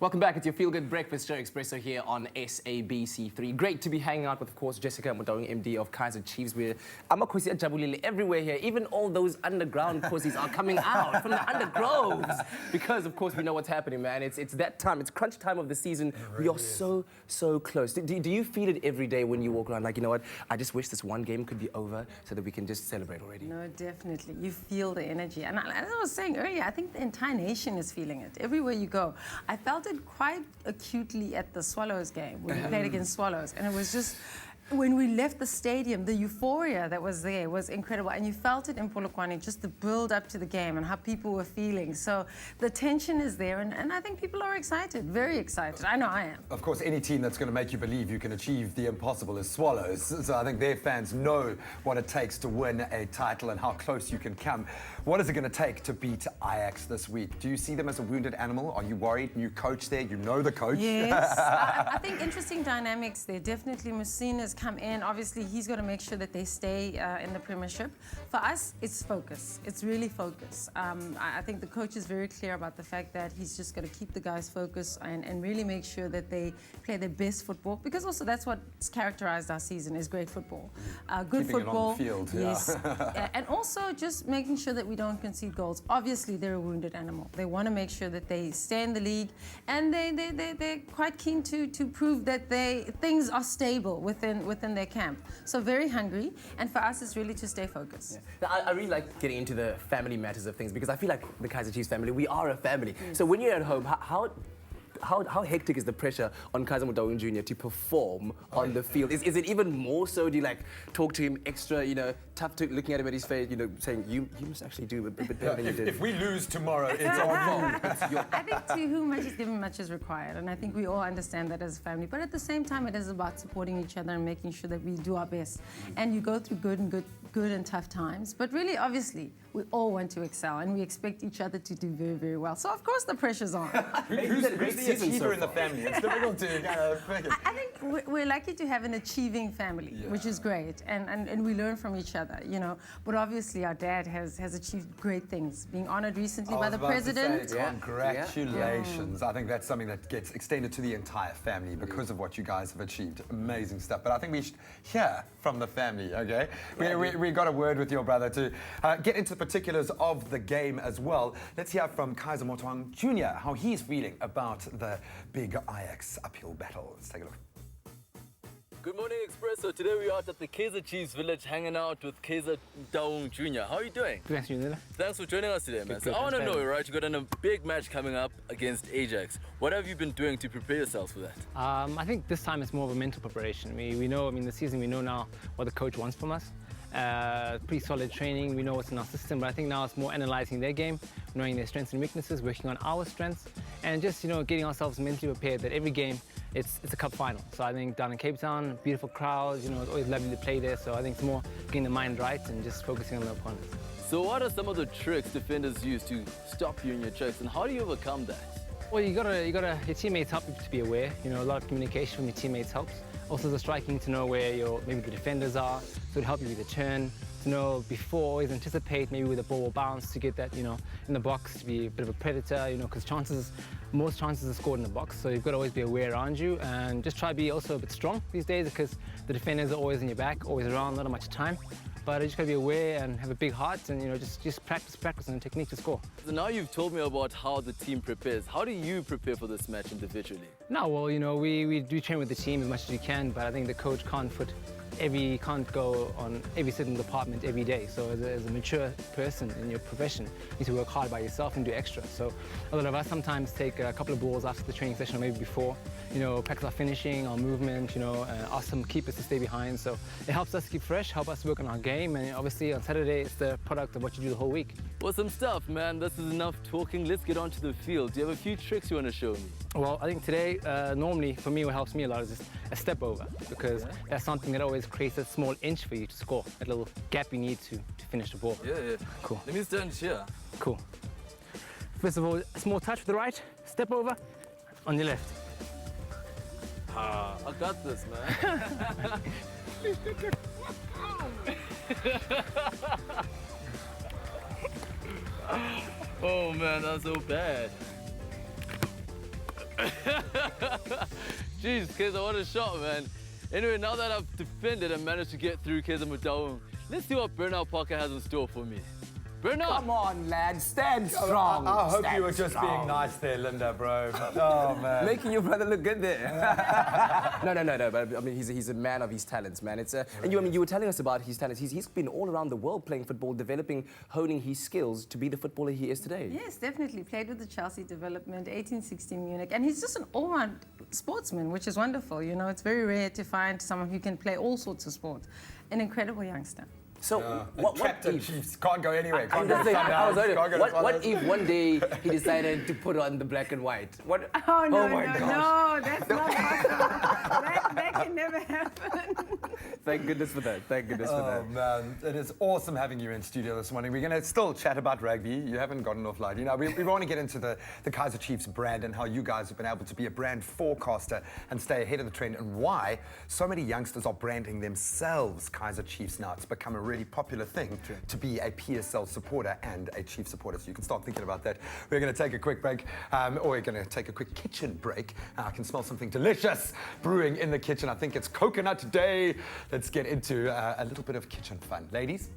Welcome back. It's your Feel Good Breakfast Show Espresso here on SABC3. Great to be hanging out with, of course, Jessica Motaung, MD of Kaizer Chiefs. We're Amakosi Jabulile everywhere here. Even all those underground courses are coming out from the undergroves because, of course, we know what's happening, man. It's that time. It's crunch time of the season. Really we are so close. Do you feel it every day when you walk around? Like, you know what? I just wish this one game could be over so that we can just celebrate already. No, definitely. You feel the energy. And as I was saying earlier, I think the entire nation is feeling it. Everywhere you go. I felt it quite acutely at the Swallows game when we played against Swallows, and it was just when we left the stadium, the euphoria that was there was incredible, and you felt it in Polokwane, just the build up to the game and how people were feeling. So the tension is there, and I think people are excited, very excited. I know I am. Of course, any team that's going to make you believe you can achieve the impossible is Swallows. So I think their fans know what it takes to win a title and how close you can come. What is it going to take to beat Ajax this week? Do you see them as a wounded animal? Are you worried? New coach there, you know the coach. Yes, I think interesting dynamics there. Definitely Musina's come in. Obviously, he's got to make sure that they stay in the Premiership. For us, it's focus. It's really focus. I think the coach is very clear about the fact that he's just got to keep the guys focused and really make sure that they play their best football, because also that's what's characterized our season is great football. Good Keeping football. It on the field, yes. And also just making sure that we don't concede goals. Obviously, they're a wounded animal. They want to make sure that they stay in the league, and they're quite keen to prove that things are stable within their camp. So very hungry, and for us it's really to stay focused. Yeah. I really like getting into the family matters of things because I feel like the Kaizer Chiefs family, we are a family. So when you're at home, how hectic is the pressure on Kaizer Motaung Jr. to perform on the field? Is it even more so? Do you like talk to him extra, tough to looking at him at his face, saying you must actually do a bit better than you did? If we lose tomorrow, it's our fault. I think to whom much is given, much is required, and I think we all understand that as a family. But at the same time, it is about supporting each other and making sure that we do our best. And you go through good and tough times, but really, obviously, we all want to excel, and we expect each other to do very, very well. So of course the pressure's on. Who's the achiever in the family? It's difficult to kind of make it. I think we're lucky to have an achieving family, which is great, and we learn from each other, But obviously our dad has achieved great things, being honored recently by the president. Congratulations. I think that's something that gets extended to the entire family because of what you guys have achieved. Amazing stuff. But I think we should hear from the family, okay? We got a word with your brother to get into the particulars of the game as well. Let's hear from Kaizer Motaung Jr., how he's feeling about the big Ajax uphill battle. Let's take a look. Good morning, Expresso. Today we are out at the Kaizer Chiefs village hanging out with Kaizer Motaung Jr. How are you doing? Thanks, Junila. Thanks for joining us today, man. Good, So I want to know, right, you got a big match coming up against Ajax. What have you been doing to prepare yourselves for that? I think this time it's more of a mental preparation. We know, the season, we know now what the coach wants from us. Pretty solid training, we know what's in our system, but I think now it's more analysing their game, knowing their strengths and weaknesses, working on our strengths, and just, getting ourselves mentally prepared that every game, it's a cup final. So I think down in Cape Town, beautiful crowds, it's always lovely to play there, so I think it's more getting the mind right and just focusing on the opponents. So what are some of the tricks defenders use to stop you in your tracks, and how do you overcome that? Well, your teammates help you to be aware, a lot of communication from your teammates helps. Also the striking, to know where maybe the defenders are, so to help you with the turn, to know before, always anticipate maybe where the ball will bounce to get that, in the box, to be a bit of a predator, because most chances are scored in the box, so you've got to always be aware around you and just try to be also a bit strong these days because the defenders are always in your back, always around, not much time. But you just got to be aware and have a big heart and, just practice on the technique to score. So now you've told me about how the team prepares. How do you prepare for this match individually? No, well, we do train with the team as much as we can, but I think the coach can't go on every certain department every day. So as a mature person in your profession, you need to work hard by yourself and do extra. So a lot of us sometimes take a couple of balls after the training session or maybe before, practice our finishing, our movement, ask some keepers to stay behind. So it helps us keep fresh, help us work on our game, and obviously on Saturday it's the product of what you do the whole week. Awesome stuff, man. This is enough talking. Let's get onto the field. Do you have a few tricks you want to show me? Well, I think today, normally for me, what helps me a lot is just a step over, because that's something that always creates a small inch for you to score, that little gap you need to finish the ball. Yeah. Cool. Let me stand here. Cool. First of all, a small touch with the right, step over, on your left. I got this, man. Oh man, that's so bad. Jeez, Kaizer, what a shot, man. Anyway, now that I've defended and managed to get through Kaizer Motaung, let's see what Bernard Parker has in store for me. Bernard! Come on, lad, stand strong. I hope Stand you were just strong. being nice there, Linda, bro. Oh, man. Making your brother look good there. no. But I mean, he's a man of his talents, man. It's and you were telling us about his talents. He's been all around the world playing football, developing, honing his skills to be the footballer he is today. Yes, definitely. Played with the Chelsea development, 1816 Munich. And he's just an all-round sportsman, which is wonderful. You know, it's very rare to find someone who can play all sorts of sports. An incredible youngster. So what Captain if? Chiefs can't go anywhere. I Can't was go saying, to I was Sundowns, can't go to what Swallows. if one day he decided to put on the black and white? What? Oh, no, my no, gosh. no, that's not possible. that can never happen. Thank goodness for that. Thank goodness for Oh, that. man. It is awesome having you in studio this morning. We're going to still chat about rugby. You haven't gotten off light. You know, we want to get into the Kaizer Chiefs brand and how you guys have been able to be a brand forecaster and stay ahead of the trend, and why so many youngsters are branding themselves Kaizer Chiefs now. It's become a really popular thing to be a PSL supporter and a Chiefs supporter. So you can start thinking about that. We're going to take a quick break, or we're going to take a quick kitchen break. I can smell something delicious brewing in the kitchen. I think it's coconut day. Let's get into a little bit of kitchen fun. Ladies?